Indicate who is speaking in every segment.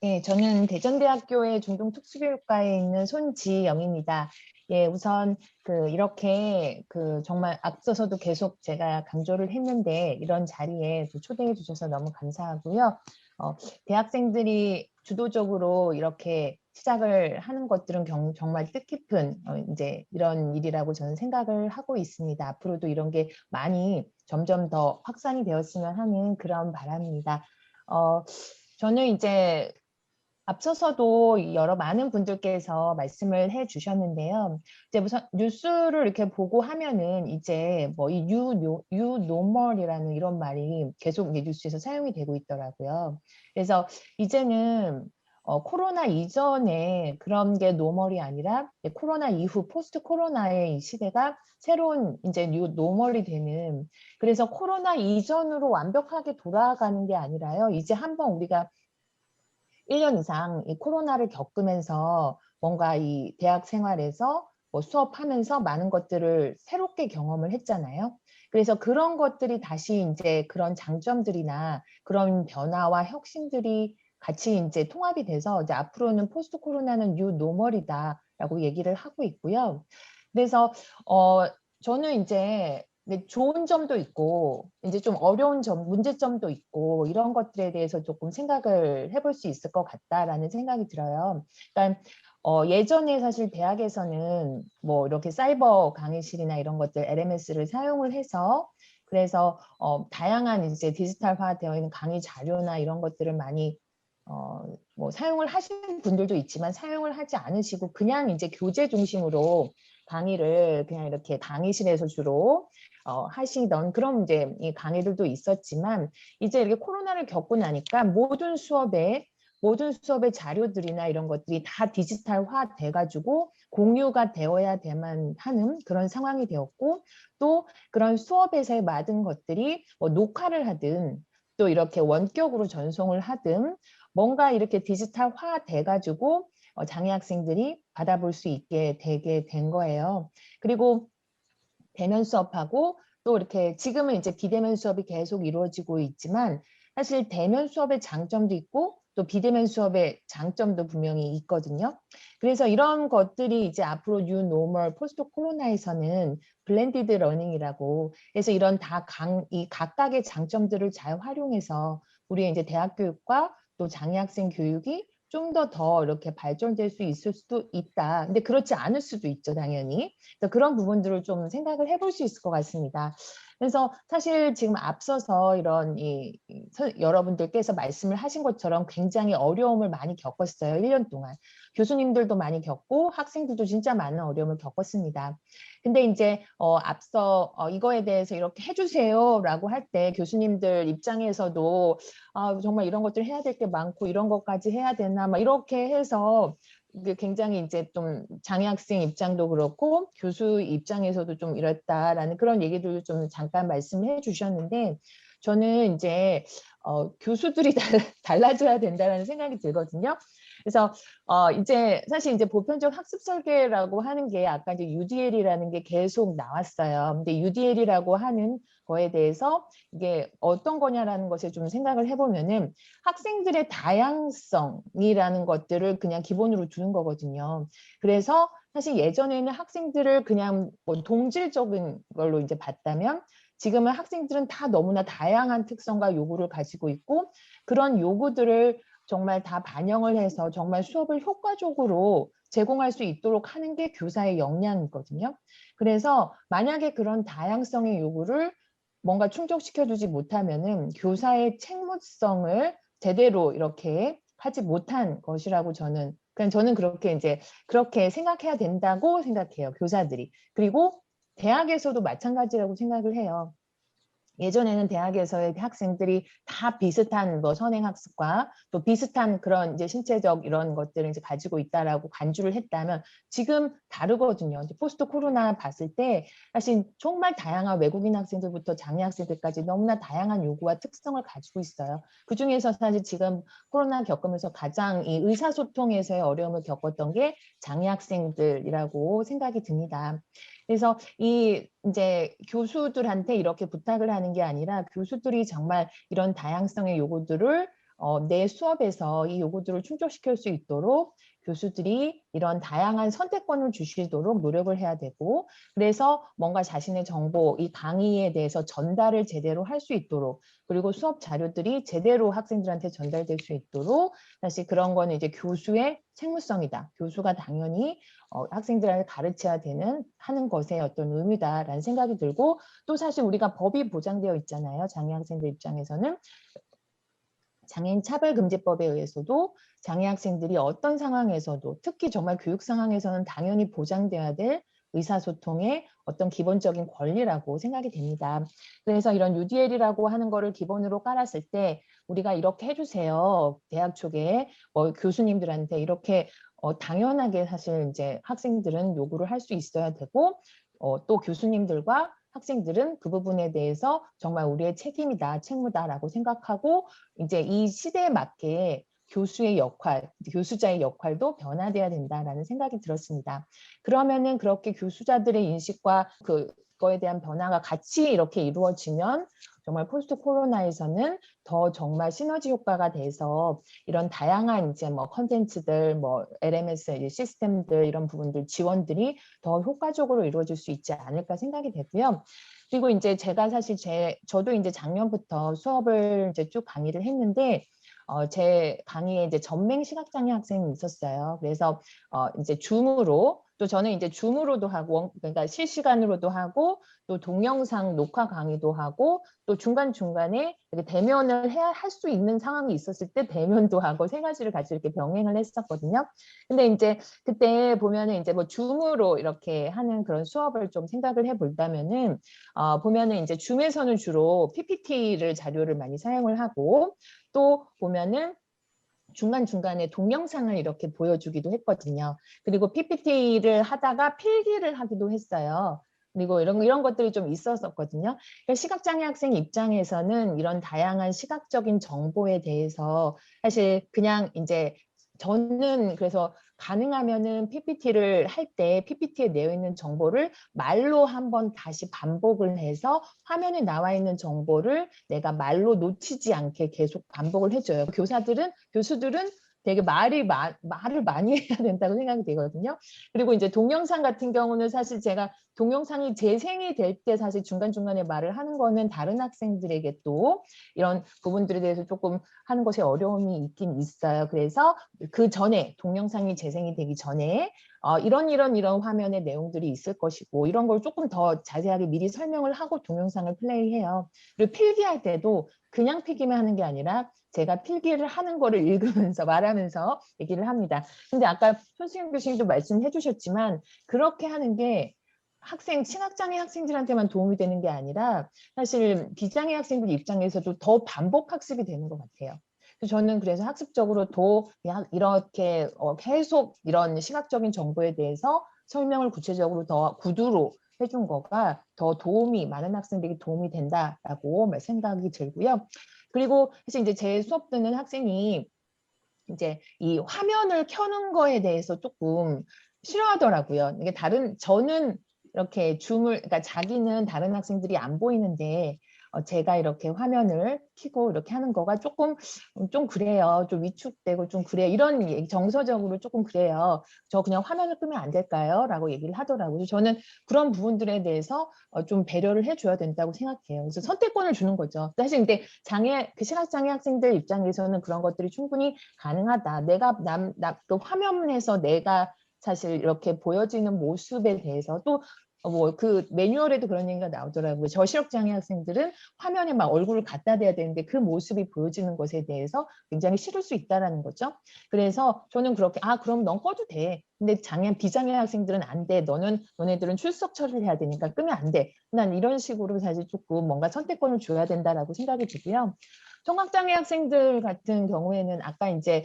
Speaker 1: 예, 저는 대전대학교의 중등특수교육과에 있는 손지영입니다. 예, 우선 이렇게 정말 앞서서도 계속 제가 강조를 했는데 이런 자리에 초대해 주셔서 너무 감사하고요. 어, 대학생들이 주도적으로 이렇게 시작을 하는 것들은 정말 뜻깊은 이제 이런 일이라고 저는 생각을 하고 있습니다. 앞으로도 이런 게 많이 점점 더 확산이 되었으면 하는 그런 바람입니다. 어, 저는 이제 앞서서도 여러 많은 분들께서 말씀을 해 주셨는데요. 이제 우선 뉴스를 이렇게 보고 하면은 이제 뭐 이 뉴노멀이라는 이런 말이 계속 이제 뉴스에서 사용이 되고 있더라고요. 그래서 이제는 코로나 이전에 그런 게 노멀이 아니라 이제 코로나 이후 포스트 코로나의 이 시대가 새로운 이제 뉴노멀이 되는, 그래서 코로나 이전으로 완벽하게 돌아가는 게 아니라요. 이제 한번 우리가 1년 이상 이 코로나를 겪으면서 뭔가 이 대학 생활에서 뭐 수업하면서 많은 것들을 새롭게 경험을 했잖아요. 그래서 그런 것들이 다시 이제 그런 장점들이나 그런 변화와 혁신들이 같이 이제 통합이 돼서 이제 앞으로는 포스트 코로나는 뉴 노멀이다라고 얘기를 하고 있고요. 그래서 어 저는 이제 좋은 점도 있고 이제 좀 어려운 점, 문제점도 있고 이런 것들에 대해서 조금 생각을 해볼 수 있을 것 같다라는 생각이 들어요. 그러니까 예전에 사실 대학에서는 뭐 이렇게 사이버 강의실이나 이런 것들 LMS를 사용을 해서 그래서 다양한 이제 디지털화되어 있는 강의 자료나 이런 것들을 많이 뭐 사용을 하시는 분들도 있지만 사용을 하지 않으시고 그냥 이제 교재 중심으로 강의를 그냥 이렇게 강의실에서 주로 하시던 그런 이제 이 강의들도 있었지만 이제 이렇게 코로나를 겪고 나니까 모든 수업의 자료들이나 이런 것들이 다 디지털화 돼가지고 공유가 되어야 돼만 하는 그런 상황이 되었고 또 그런 수업에서의 많은 것들이 뭐 녹화를 하든 또 이렇게 원격으로 전송을 하든 뭔가 이렇게 디지털화 돼가지고 장애 학생들이 받아볼 수 있게 되게 된 거예요. 그리고 대면 수업하고 또 이렇게 지금은 이제 비대면 수업이 계속 이루어지고 있지만 사실 대면 수업의 장점도 있고 또 비대면 수업의 장점도 분명히 있거든요. 그래서 이런 것들이 이제 앞으로 뉴 노멀 포스트 코로나에서는 블렌디드 러닝이라고 해서 이런 이 각각의 장점들을 잘 활용해서 우리의 이제 대학 교육과 또 장애 학생 교육이 좀 더 이렇게 발전될 수 있을 수도 있다. 근데 그렇지 않을 수도 있죠, 당연히. 그래서 그런 부분들을 좀 생각을 해볼 수 있을 것 같습니다. 그래서 사실 지금 앞서서 이런 여러분들께서 말씀을 하신 것처럼 굉장히 어려움을 많이 겪었어요. 1년 동안. 교수님들도 많이 겪고 학생들도 진짜 많은 어려움을 겪었습니다. 근데 이제 앞서 이거에 대해서 이렇게 해주세요라고 할 때 교수님들 입장에서도 정말 이런 것들 해야 될 게 많고 이런 것까지 해야 되나 막 이렇게 해서 이게 굉장히 이제 좀 장애 학생 입장도 그렇고 교수 입장에서도 좀 이랬다라는 그런 얘기들도 좀 잠깐 말씀해 주셨는데 저는 이제 교수들이 달라져야 된다라는 생각이 들거든요. 그래서 이제 사실 이제 보편적 학습 설계라고 하는 게 아까 이제 UDL이라는 게 계속 나왔어요. 근데 UDL이라고 하는 거에 대해서 이게 어떤 거냐라는 것을 좀 생각을 해보면은 학생들의 다양성이라는 것들을 그냥 기본으로 두는 거거든요. 그래서 사실 예전에는 학생들을 그냥 뭐 동질적인 걸로 이제 봤다면 지금은 학생들은 다 너무나 다양한 특성과 요구를 가지고 있고 그런 요구들을 정말 다 반영을 해서 정말 수업을 효과적으로 제공할 수 있도록 하는 게 교사의 역량이거든요. 그래서 만약에 그런 다양성의 요구를 뭔가 충족시켜주지 못하면은 교사의 책무성을 제대로 이렇게 하지 못한 것이라고 저는 그렇게 이제 그렇게 생각해야 된다고 생각해요, 교사들이. 그리고 대학에서도 마찬가지라고 생각을 해요. 예전에는 대학에서의 학생들이 다 비슷한 뭐 선행학습과 또 비슷한 그런 이제 신체적 이런 것들을 이제 가지고 있다라고 간주를 했다면 지금 다르거든요. 이제 포스트 코로나 봤을 때 사실 정말 다양한 외국인 학생들부터 장애 학생들까지 너무나 다양한 요구와 특성을 가지고 있어요. 그중에서 사실 지금 코로나 겪으면서 가장 이 의사소통에서의 어려움을 겪었던 게 장애 학생들이라고 생각이 듭니다. 그래서 이제 교수들한테 이렇게 부탁을 하는 게 아니라 교수들이 정말 이런 다양성의 요구들을 내 수업에서 이 요구들을 충족시킬 수 있도록 교수들이 이런 다양한 선택권을 주시도록 노력을 해야 되고, 그래서 뭔가 자신의 정보, 이 강의에 대해서 전달을 제대로 할 수 있도록, 그리고 수업 자료들이 제대로 학생들한테 전달될 수 있도록, 사실 그런 거는 이제 교수의 책무성이다. 교수가 당연히 학생들한테 가르쳐야 하는 것의 어떤 의미다라는 생각이 들고, 또 사실 우리가 법이 보장되어 있잖아요. 장애 학생들 입장에서는 장애인 차별금지법에 의해서도 장애 학생들이 어떤 상황에서도, 특히 정말 교육 상황에서는 당연히 보장돼야 될 의사소통의 어떤 기본적인 권리라고 생각이 됩니다. 그래서 이런 UDL이라고 하는 거를 기본으로 깔았을 때 우리가 이렇게 해주세요. 대학 쪽에 교수님들한테 이렇게 당연하게 사실 이제 학생들은 요구를 할 수 있어야 되고, 또 교수님들과 학생들은 그 부분에 대해서 정말 우리의 책임이다, 책무다라고 생각하고, 이제 이 시대에 맞게 교수의 역할, 교수자의 역할도 변화돼야 된다라는 생각이 들었습니다. 그러면은 그렇게 교수자들의 인식과 그거에 대한 변화가 같이 이렇게 이루어지면 정말 포스트 코로나에서는 더 정말 시너지 효과가 돼서 이런 다양한 이제 컨텐츠들, LMS 시스템들, 이런 부분들 지원들이 더 효과적으로 이루어질 수 있지 않을까 생각이 되고요. 그리고 이제 제가 사실 저도 이제 작년부터 수업을 이제 쭉 강의를 했는데, 제 강의에 이제 전맹 시각장애 학생이 있었어요. 그래서 이제 줌으로, 또 저는 이제 줌으로도 하고, 그러니까 실시간으로도 하고, 또 동영상 녹화 강의도 하고, 또 중간중간에 이렇게 대면을 할 수 있는 상황이 있었을 때 대면도 하고, 세 가지를 같이 이렇게 병행을 했었거든요. 근데 이제 그때 보면은 이제 줌으로 이렇게 하는 그런 수업을 좀 생각을 해볼다면은, 보면은 이제 줌에서는 주로 PPT를 자료를 많이 사용을 하고, 또 보면은 중간중간에 동영상을 이렇게 보여주기도 했거든요. 그리고 PPT를 하다가 필기를 하기도 했어요. 그리고 이런 것들이 좀 있었었거든요. 그러니까 시각장애 학생 입장에서는 이런 다양한 시각적인 정보에 대해서 사실 그냥 이제 저는 그래서 가능하면은 PPT를 할 때 PPT에 내어 있는 정보를 말로 한번 다시 반복을 해서 화면에 나와 있는 정보를 내가 말로 놓치지 않게 계속 반복을 해줘요. 교수들은 되게 말을 많이 해야 된다고 생각이 되거든요. 그리고 이제 동영상 같은 경우는 사실 제가 동영상이 재생이 될 때 사실 중간중간에 말을 하는 거는 다른 학생들에게 또 이런 부분들에 대해서 조금 하는 것에 어려움이 있긴 있어요. 그래서 그 전에 동영상이 재생이 되기 전에 이런 화면의 내용들이 있을 것이고, 이런 걸 조금 더 자세하게 미리 설명을 하고 동영상을 플레이해요. 그리고 필기할 때도 그냥 필기만 하는 게 아니라 제가 필기를 하는 거를 읽으면서 말하면서 얘기를 합니다. 근데 아까 손수영 교수님도 말씀해 주셨지만 그렇게 하는 게 시각장애 학생들한테만 도움이 되는 게 아니라 사실 비장애 학생들 입장에서도 더 반복 학습이 되는 것 같아요. 저는 그래서 학습적으로 더 이렇게 계속 이런 시각적인 정보에 대해서 설명을 구체적으로 더 구두로 해준 거가 더 많은 학생들에게 도움이 된다라고 생각이 들고요. 그리고 사실 이제 제 수업 듣는 학생이 이제 이 화면을 켜는 거에 대해서 조금 싫어하더라고요. 이게 저는 이렇게 그러니까 자기는 다른 학생들이 안 보이는데 제가 이렇게 화면을 켜고 이렇게 하는 거가 좀 그래요. 좀 위축되고 좀 그래요. 이런 정서적으로 조금 그래요. 저 그냥 화면을 끄면 안 될까요? 라고 얘기를 하더라고요. 그래서 저는 그런 부분들에 대해서 좀 배려를 해줘야 된다고 생각해요. 그래서 선택권을 주는 거죠. 사실 근데 시각장애 학생들 입장에서는 그런 것들이 충분히 가능하다. 그 화면에서 내가 사실 이렇게 보여지는 모습에 대해서 또 그 매뉴얼에도 그런 얘기가 나오더라고요. 저시력장애 학생들은 화면에 막 얼굴을 갖다 대야 되는데 그 모습이 보여지는 것에 대해서 굉장히 싫을 수 있다라는 거죠. 그래서 저는 그렇게 그럼 넌 꺼도 돼. 근데 비장애 학생들은 안 돼. 너네들은 출석 처리를 해야 되니까 끄면 안 돼. 난 이런 식으로 사실 조금 뭔가 선택권을 줘야 된다라고 생각이 들고요. 청각장애 학생들 같은 경우에는 아까 이제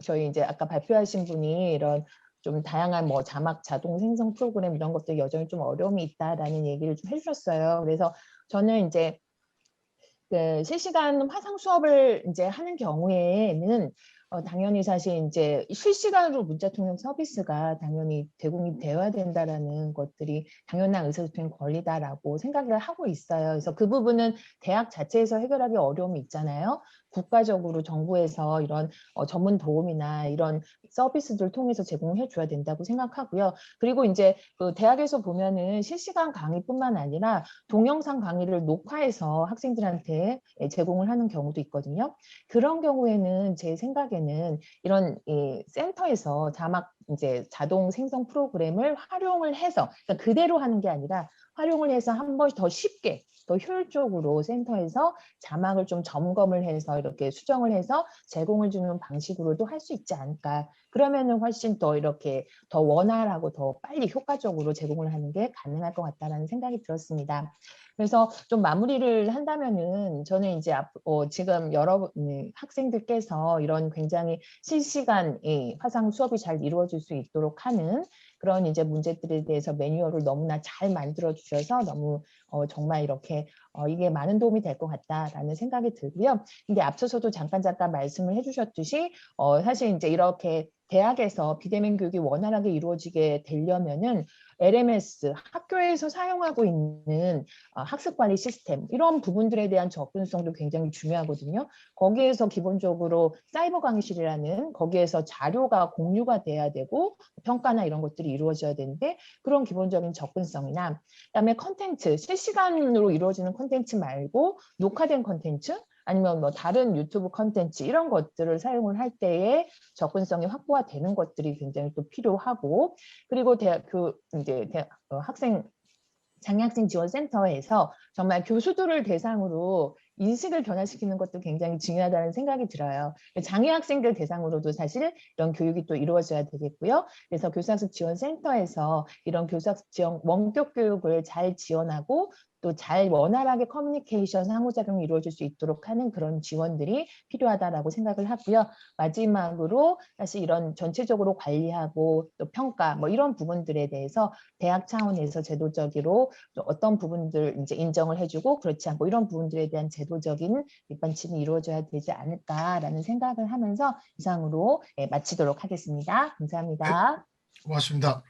Speaker 1: 저희 이제 아까 발표하신 분이 이런 좀 다양한 자막 자동 생성 프로그램 이런 것들 여전히 좀 어려움이 있다라는 얘기를 좀 해주셨어요. 그래서 저는 이제 실시간 화상 수업을 이제 하는 경우에는 당연히 사실 이제 실시간으로 문자 통역 서비스가 당연히 제공이 되어야 된다라는 것들이 당연한 의사소통의 권리다라고 생각을 하고 있어요. 그래서 그 부분은 대학 자체에서 해결하기 어려움이 있잖아요. 국가적으로 정부에서 이런 전문 도움이나 이런 서비스들을 통해서 제공해 줘야 된다고 생각하고요. 그리고 이제 그 대학에서 보면은 실시간 강의뿐만 아니라 동영상 강의를 녹화해서 학생들한테 제공을 하는 경우도 있거든요. 그런 경우에는 제 생각에는 이런 센터에서 자막 이제 자동 생성 프로그램을 활용을 해서 그러니까 그대로 하는 게 아니라 활용을 해서 한 번 더 쉽게 더 효율적으로 센터에서 자막을 좀 점검을 해서 이렇게 수정을 해서 제공을 주는 방식으로도 할 수 있지 않을까. 그러면은 훨씬 더 이렇게 더 원활하고 더 빨리 효과적으로 제공을 하는 게 가능할 것 같다라는 생각이 들었습니다. 그래서 좀 마무리를 한다면은 저는 이제 지금 여러 학생들께서 이런 굉장히 실시간 화상 수업이 잘 이루어질 수 있도록 하는 그런 이제 문제들에 대해서 매뉴얼을 너무나 잘 만들어 주셔서 너무 정말 이렇게 이게 많은 도움이 될 것 같다라는 생각이 들고요. 근데 앞서서도 잠깐 말씀을 해주셨듯이 사실 이제 이렇게 대학에서 비대면 교육이 원활하게 이루어지게 되려면은 LMS, 학교에서 사용하고 있는 학습 관리 시스템 이런 부분들에 대한 접근성도 굉장히 중요하거든요. 거기에서 기본적으로 사이버 강의실이라는 거기에서 자료가 공유가 돼야 되고 평가나 이런 것들이 이루어져야 되는데 그런 기본적인 접근성이나 그다음에 컨텐츠, 실시간으로 이루어지는 컨텐츠 말고 녹화된 컨텐츠 아니면 뭐 다른 유튜브 컨텐츠 이런 것들을 사용을 할 때에 접근성이 확보가 되는 것들이 굉장히 또 필요하고 그리고 학생 장애학생 지원센터에서 정말 교수들을 대상으로 인식을 변화시키는 것도 굉장히 중요하다는 생각이 들어요. 장애학생들 대상으로도 사실 이런 교육이 또 이루어져야 되겠고요. 그래서 교수학습 지원센터에서 이런 교수학습 지원 원격 교육을 잘 지원하고 또 잘 원활하게 커뮤니케이션 상호작용이 이루어질 수 있도록 하는 그런 지원들이 필요하다라고 생각을 하고요. 마지막으로 사실 이런 전체적으로 관리하고 또 평가 뭐 이런 부분들에 대해서 대학 차원에서 제도적으로 어떤 부분들 이제 인정을 해주고 그렇지 않고 이런 부분들에 대한 제도적인 밑받침이 이루어져야 되지 않을까라는 생각을 하면서 이상으로 마치도록 하겠습니다.
Speaker 2: 네,
Speaker 1: 감사합니다.
Speaker 2: 고맙습니다.